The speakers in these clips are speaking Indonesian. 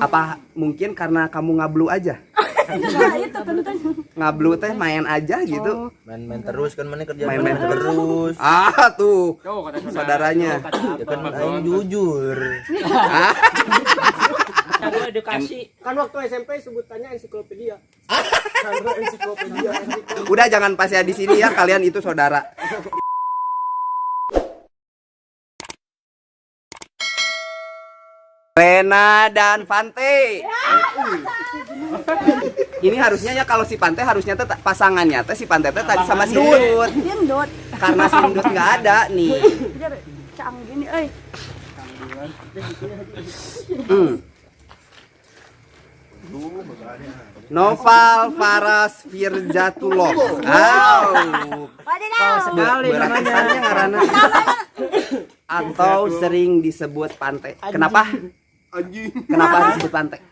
Apa mungkin karena kamu ngablu aja? Nah, itu kan. Ngablu teh main aja gitu. Main-main terus kan mana kerja Main-main terus. Tuh. Saudaranya. Ya kan aing jujur. Cara edukasi. Kan waktu SMP sebutannya ensiklopedia. Karena ensiklopedia. Udah jangan pas ya di sini ya, kalian itu saudara. Rena dan Fante. Ini harusnya ya kalau si Fante harusnya tuh pasangannya teh si Fante teh tadi sama si Indut. Indut. Karena si Indut nggak ada nih. Biar cang gini euy. Noval Faras Firjatullah. Wadidaw. Berarti ngaranna. Atau sering disebut Pante. Kenapa? Kenapa disebut Pante?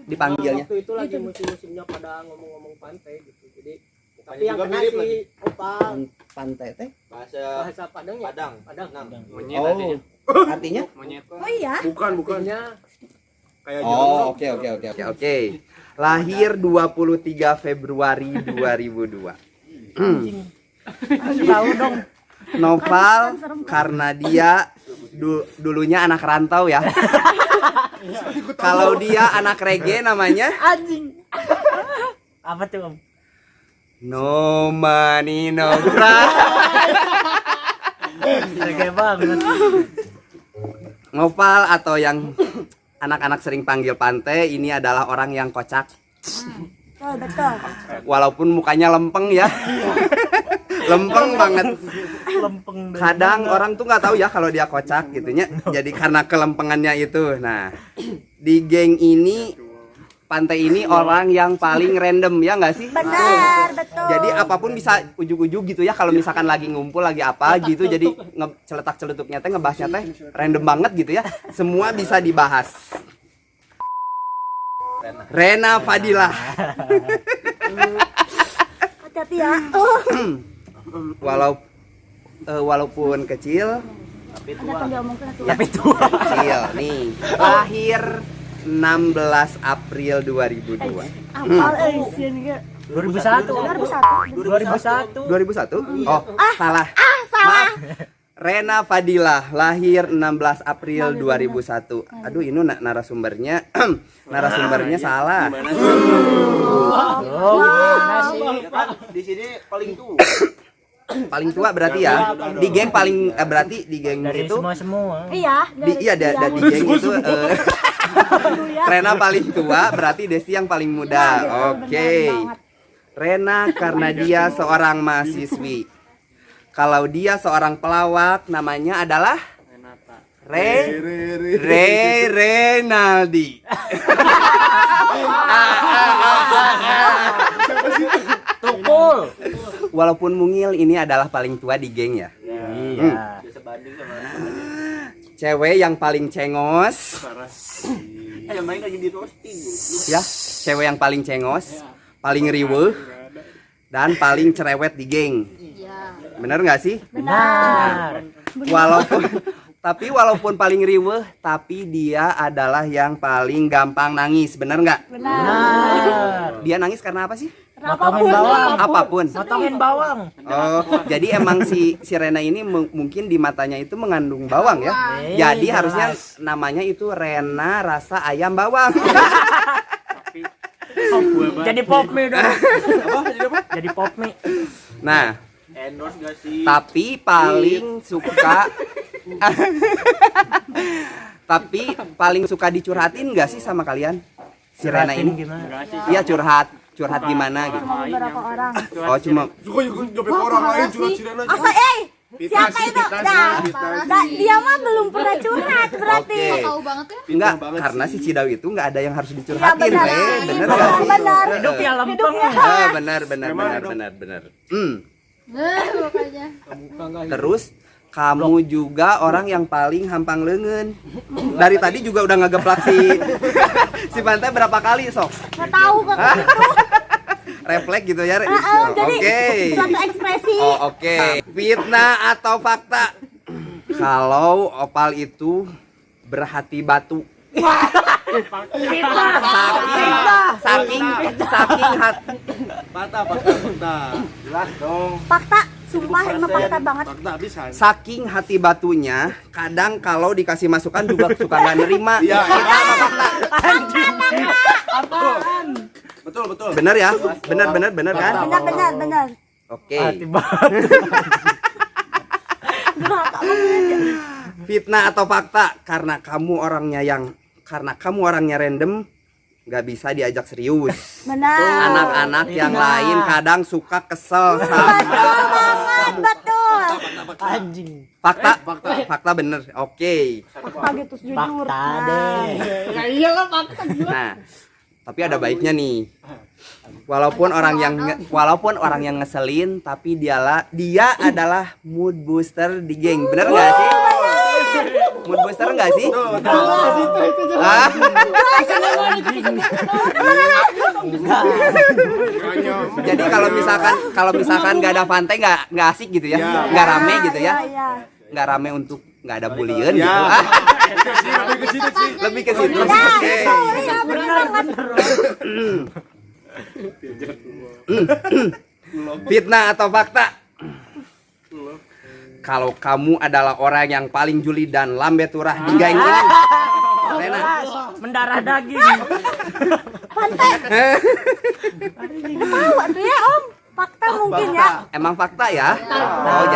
Dipanggilnya. Waktu itu lagi musim-musimnya pada ngomong-ngomong pantai gitu. Jadi tapi yang kena si Opal Pante teh? bahasa Padang ya? Padang. Oh. Artinya? Oh iya. Bukannya Oh, oke. Lahir 23 Februari 2002. Tahu dong. Noval karena dia dulunya anak rantau ya. Kalau dia anak reggae namanya Anjing. Apa tuh, Om? No Money No Cry. Reggae banget. Noval atau yang anak-anak sering panggil Pante ini adalah orang yang kocak. Betul. Walaupun mukanya lempeng ya. Lempeng banget. Lempeng. Kadang orang tuh nggak tahu ya kalau dia kocak gitunya. Jadi karena kelempengannya itu. Nah, di geng ini Pante ini orang yang paling random ya nggak sih? Benar, betul. Jadi apapun bisa ujug-ujug gitu ya kalau misalkan lagi ngumpul lagi apa gitu jadi celetak-celetuknya teh ngebahasnya teh random banget gitu ya. Semua bisa dibahas. Rena Fadilah. Hati-hati ya. Walaupun kecil Ada yang diomongkan tuh. tapi tua. Kecil nih. Lahir 16 April 2002. Apal euy sieun ge. 2001. 2001? Oh, salah. Maaf. Rena Fadilah lahir 16 April 2001. Aduh, ini narasumbernya salah. Oh, gimana sih? Di sini paling tua. Paling tua berarti ya. Di geng paling berarti di geng Dari itu semua. Iya, di geng itu Rena paling tua berarti Desti yang paling muda. Oke. Rena karena dia seorang mahasiswi. Kalau dia seorang pelawak namanya adalah Renaldi. Tukul. Walaupun mungil ini adalah paling tua di geng ya. Iya. Cewek yang paling cengos. Main lagi di roasting. Ya, cewek yang paling cengos, paling riweuh dan paling cerewet di geng. Bener nggak sih? Benar. Walaupun paling riweuh, tapi dia adalah yang paling gampang nangis. Bener nggak? Benar. Dia nangis karena apa sih? Motongin bawang. Apapun. Motongin bawang. Oh, jadi emang si Rena ini mungkin di matanya itu mengandung bawang ya. Jadi harusnya namanya itu Rena rasa ayam bawang. Jadi pop mie dong. Jadi pop mie. Nah, Endorse gak sih? tapi paling suka dicurhatin nggak sih sama kalian? Si Rena ini? Gimana? Iya curhat gimana gitu. Sama beberapa orang. Oh cuma Suka nyopet orang lain curhat si Rena. Asa siapa itu? Dia mah belum pernah curhat berarti. Oke. Tahu banget ya. Enggak, karena si Cidaw itu nggak ada yang harus dicurhatin, benar. bener nggak sih? Benar. Hidup ya lempeng. Benar. Makanya. Terus kamu juga orang yang paling hampang leungeun. Dari tadi juga udah ngegeplak si Pantai berapa kali sok? Nggak tahu kok itu. Refleks gitu ya. Jadi Oke. suatu ekspresi. Oh, oke. Fitnah atau fakta? Kalau Opal itu berhati batu. saking Jelas dong. Fakta, sumpah ini fakta banget. Fakta bisa. saking hati batunya, kadang kalau dikasih masukan juga suka nggak nerima. Iya. Fakta apa fakta? Betul. Bener ya? Bener kan? Benar. Oke. Fitnah atau fakta? Karena kamu orangnya random, nggak bisa diajak serius. Benar. Anak-anak yang lain kadang suka kesel sama. Betul. Anjing. Fakta bener. Oke. Fakta gitu jujur. Fakta deh. Ya iyalah fakta. Nah, tapi ada baiknya nih. Walaupun orang yang ngeselin, tapi dia adalah mood booster di geng. Bener nggak sih? Mood booster nggak sih? Ah, jadi kalau misalkan nggak ada pantai nggak asik gitu ya, nggak rame gitu ya, Iya. nggak rame untuk nggak ada bullying gitu. Ya. Ah, Lebih ke situ sih. lebih ke situ. Nah, Oke. iya, bener banget. Fitnah atau fakta? Kalau kamu adalah orang yang paling juli dan lambe turah di geng ini, Rena, Mendarah daging. Tahu tuh ya Om. Fakta mungkin ya. emang fakta ya? Oh,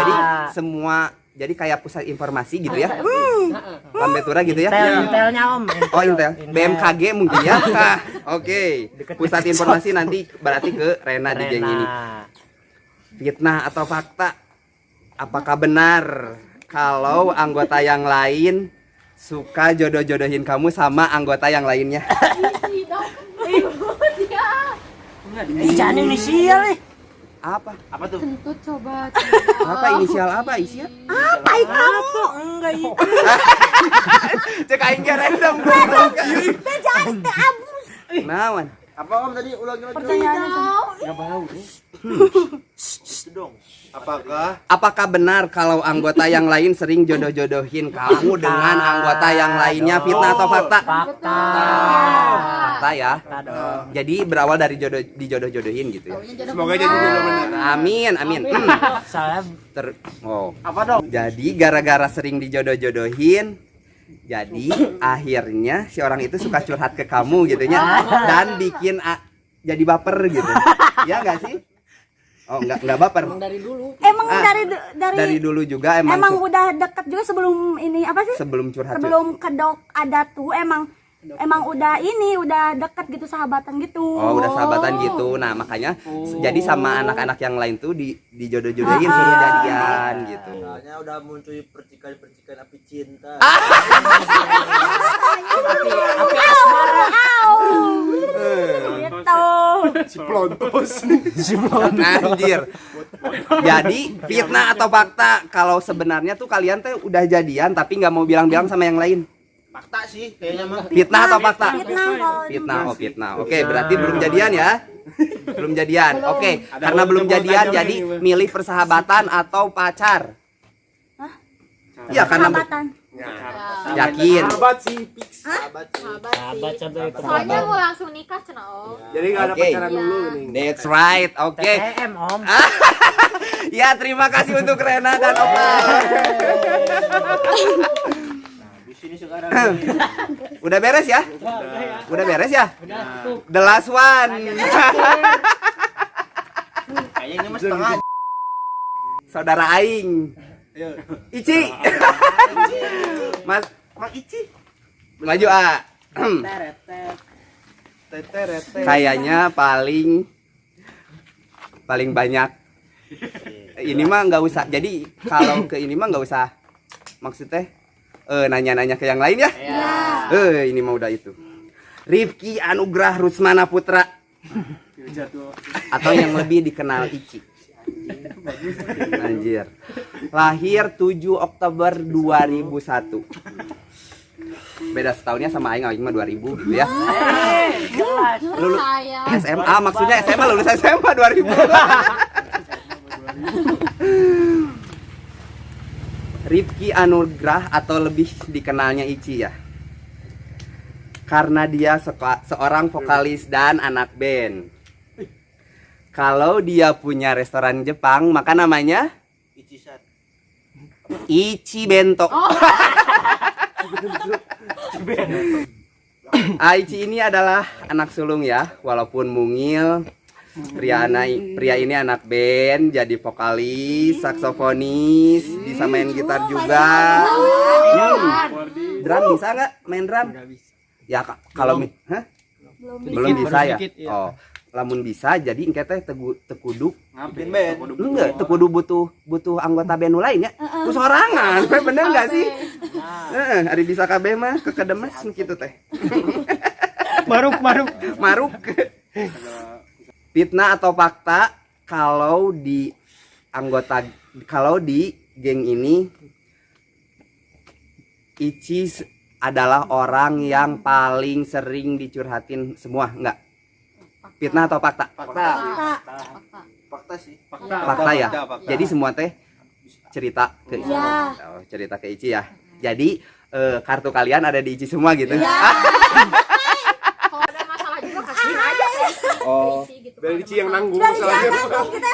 jadi kayak pusat informasi gitu ya? Lambe turah gitu ya? Intelnya Om. Oh, Intel. BMKG mungkin ya? Nah, oke. Pusat informasi nanti berarti ke Rena di geng ini. Fitnah atau fakta? Apakah benar kalau anggota yang lain suka jodoh-jodohin kamu sama anggota yang lainnya? Jangan inisial nih. Apa? Apa tuh? Kentut coba. Apa inisial apa isinya? Apa itu kamu? Enggak itu. Cek aing ge random. Jangan abus. Nawan. Apa Om tadi ulangi lagi? Pertanyaannya Itu dong. Apakah benar kalau anggota yang lain sering jodoh-jodohin kamu dengan anggota yang lainnya? Fitnah atau fakta? Fakta. Fakta ya. Jadi berawal dari dijodoh-jodohin gitu ya. Semoga jadi jodoh benar. Amin. Saya Apa dong? Jadi gara-gara sering dijodoh-jodohin, jadi akhirnya si orang itu suka curhat ke kamu gitu ya, dan bikin jadi baper gitu. Ya enggak sih? Oh, enggak baper. emang Ah, Dari dulu juga emang emang udah deket juga sebelum ini apa sih? sebelum curhat. Sebelum kedok ada tuh emang udah deket gitu, sahabatan gitu. Oh, udah sahabatan gitu. Nah, makanya jadi sama anak-anak yang lain tuh dijodoh-jodohin suruh jadian gitu. Soalnya udah muncul percikan api cinta. Gitu. Si Plontos. Anjir. Jadi fitnah atau fakta kalau sebenarnya tuh kalian tuh udah jadian tapi nggak mau bilang-bilang sama yang lain? Fakta sih kayaknya mah. Fitnah atau fakta? Fitnah kalau Fitnah. Oke, berarti belum jadian ya? Belum jadian. Oke, karena belum jadian jadi milih persahabatan atau pacar? Iya, karena sahabatan. yakin. Sahabat sih fix. Sahabat sih. sahabat contoh itu. Soalnya mau langsung nikah cenah Om. Jadi enggak ada Oke. pacaran dulu nih. That's right. Oke. TTM Om. Ya, terima kasih untuk Rena dan Opal. Di sini sekarang. Udah beres ya? Udah beres ya? The last one. Kayaknya ini mas setengah. Saudara aing. Ici. Mas Ici. Maju A. Kayaknya paling banyak. Ini mah nggak usah. Jadi kalau ke ini mah nggak usah. Maksudnya nanya-nanya ke yang lain ya? Ini mah udah itu. Rifki Anugrah Rusmana Putra. Atau yang lebih dikenal Ici. Anjir. Lahir 7 Oktober 2001. Beda setahunnya sama aing mah 2000 gitu ya. Lulus Saya. SMA, maksudnya SMA, lulus SMA 2000. Rifki Anugrah atau lebih dikenalnya Ici ya. karena dia seorang vokalis dan anak band. Kalau dia punya restoran Jepang, maka namanya Ichisan. Ichi Bento. Aichi ini adalah anak sulung ya, walaupun mungil. Pria ini anak band, jadi vokalis, saksofonis, bisa main gitar juga. Drum bisa nggak? Main drum? Ya kalau hah? Belum bisa ya. Oh, lamun bisa jadi engke teh tekudu Bikin band. lu enggak tekudu butuh anggota band lain ya. Ku sorangan, bener enggak sih? Heeh, ari bisa kabeh mah kekedemes kitu teh. Maruk. Fitnah atau fakta kalau di geng ini Ichi adalah orang yang paling sering dicurhatin semua, enggak? Fitnah atau fakta? Fakta sih. Fakta ya. Jadi semua teh cerita ke Ichi. Ya. Oh, cerita ke Ichi ya. Jadi kartu kalian ada di Ichi semua gitu. Kalau ada masalah juga kasihin aja ke Oh. Ichi gitu. Dari Ichi yang nanggung Dari masalahnya. anak kita.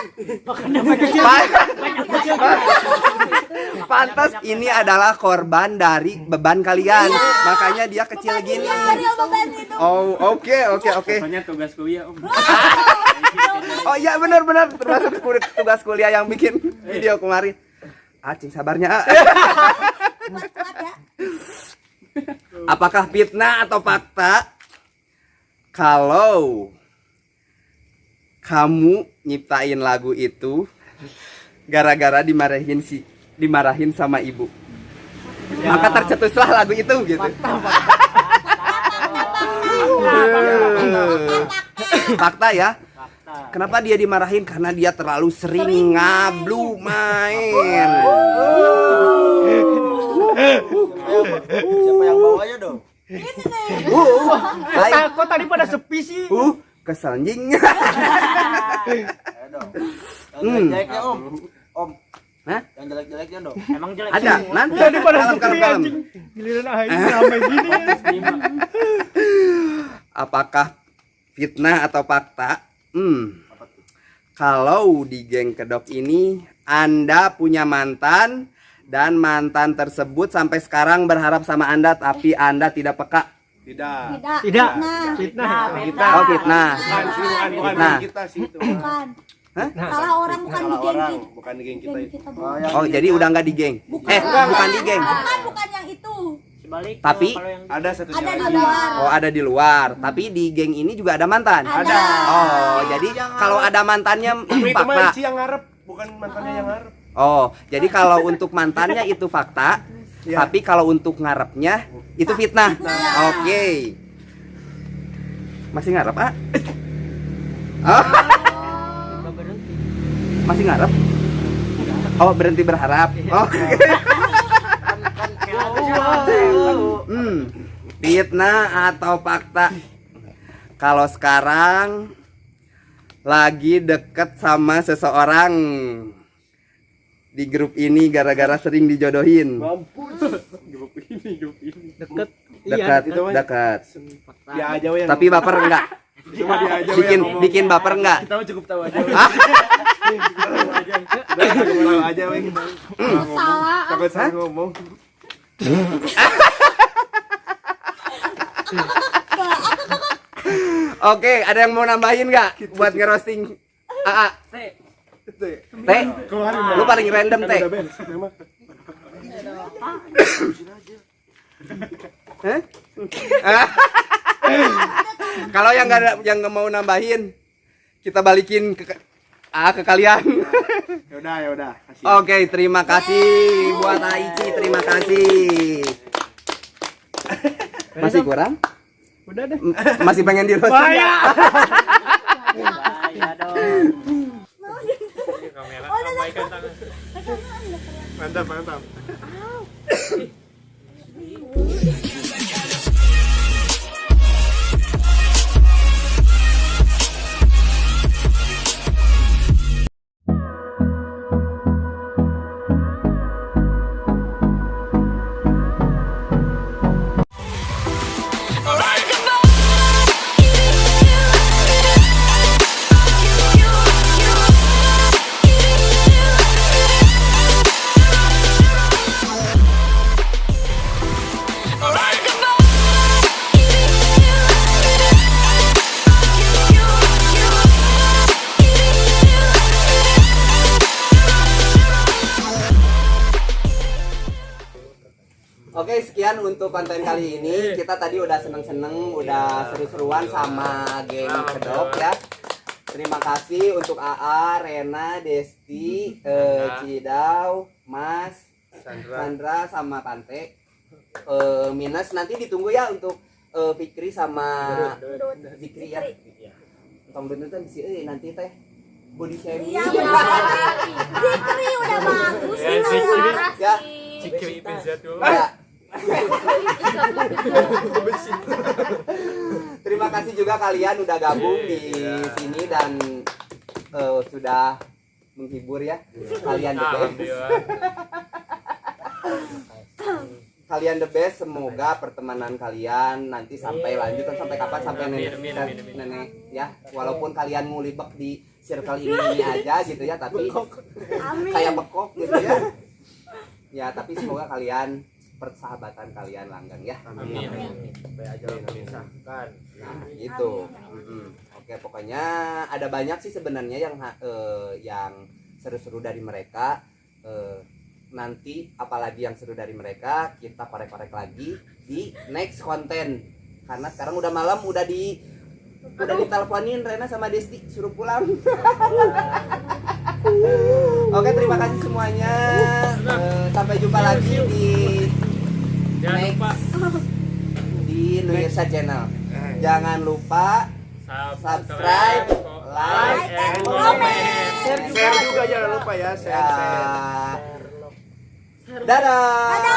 Pantas ini adalah korban dari beban kalian. Makanya dia kecil gini. Real beban itu. Oh, oke. Pokoknya tugas kuliah Om. Oh iya benar termasuk tugas kuliah yang bikin video kemarin. Acing sabarnya. Kuat ya. Apakah fitnah atau fakta kalau kamu nyiptain lagu itu gara-gara dimarahin sama ibu? Maka tercetuslah lagu itu gitu. Fakta ya. Kenapa dia dimarahin? Karena dia terlalu sering ngablu main. Siapa yang bawanya dong? Kok tadi pada sepi sih? Kesel anjing. Ayo dong. Yang jelek-jeleknya Om. Om. Hah? Yang jelek-jeleknya dong. Emang jelek Ada, nanti Tadi pada kalem, sepi kalem, kalem. anjing. Giliran aing ramai gini. Apakah fitnah atau fakta? Kalau di geng kedok ini Anda punya mantan dan mantan tersebut sampai sekarang berharap sama Anda tapi Anda tidak peka. Tidak. Tidak. Fitnah. Oh, fitnah. Bukan Nah. kita sih itu. Bukan. Hah? Salah orang bukan di geng Orang, kita. bukan di geng kita Geng itu. kita bukan. Oh, jadi udah nggak di geng. Bukan di geng. Bukan yang itu. Sebalik. Tapi kalau yang Ada satu Ada cewek di lagi. luar. oh ada di luar. Tapi di geng ini juga ada mantan. Ada. Oh, jadi kalau ada mantannya itu Itu mah fakta. Ichi yang ngarep, bukan mantannya yang ngarep. Oh, jadi kalau untuk mantannya itu fakta, Ya. tapi kalau untuk ngarepnya itu fitnah. Oke. Masih ngarep, ah? Oh. Masih ngarep? Oh, berhenti berharap. Oh. Fitnah atau fakta? Kalau sekarang lagi deket sama seseorang di grup ini gara-gara sering dijodohin. Mampus. Grup ini. deket. Dekat, itu mah. dekat. Dia aja we yang Tapi baper enggak? cuma dia aja we Bikin yang ngomong. bikin baper enggak? Kita mah cukup tahu aja. Hah? Udah cukup tahu aja we kita. Salah. Takut salah ngomong. Oke, ada yang mau nambahin nggak buat ngerosting AA? Teh, Keluarin lu paling random Kan teh. udah beres, memang. Hah? Kalau yang nggak mau nambahin, kita balikin ke kalian. Ya udah. Kasih. Oke, terima kasih buat Aichi, terima kasih. Masih kurang? Udah deh. Masih pengen di roasting? Bahaya. Bahaya dong. Mantap. Like Oke, sekian untuk konten kali ini. Kita tadi udah seneng-seneng, udah seru-seruan sama geng Kedok ya. Terima kasih untuk AA, Rena, Desti, Cidau, Mas, Sandra sama Pante. Minus nanti ditunggu ya untuk Fikri sama Fikri ya. Tong bener di sini nanti teh body shaming. Iya, Zikri udah bagus Ya, ini Zikri. ya. Ya. Cikri pizza tuh. Ya. Terima kasih juga kalian udah gabung di sini dan sudah menghibur ya. Kalian the best. Alhamdulillah. Kalian the best. Semoga pertemanan kalian nanti sampai lanjut sampai kapan sampai nenek ya. Walaupun kalian ngulibek di circle ini aja gitu ya, tapi Amin. kayak bekok gitu ya. Ya, tapi semoga kalian persahabatan kalian langgeng ya. Amin. Sampai aja memisahkan. Nah, gitu. Oke, pokoknya ada banyak sih sebenarnya yang seru-seru dari mereka. Nanti apalagi yang seru dari mereka kita korek-korek lagi di next konten. Karena sekarang udah malam, udah diteleponin Rena sama Desti suruh pulang. Oke, terima kasih semuanya. Sampai jumpa lagi di Jangan lupa di Nuyesa Channel. Jangan lupa subscribe, like, and comment. Share juga jangan lupa ya, share. Dadah.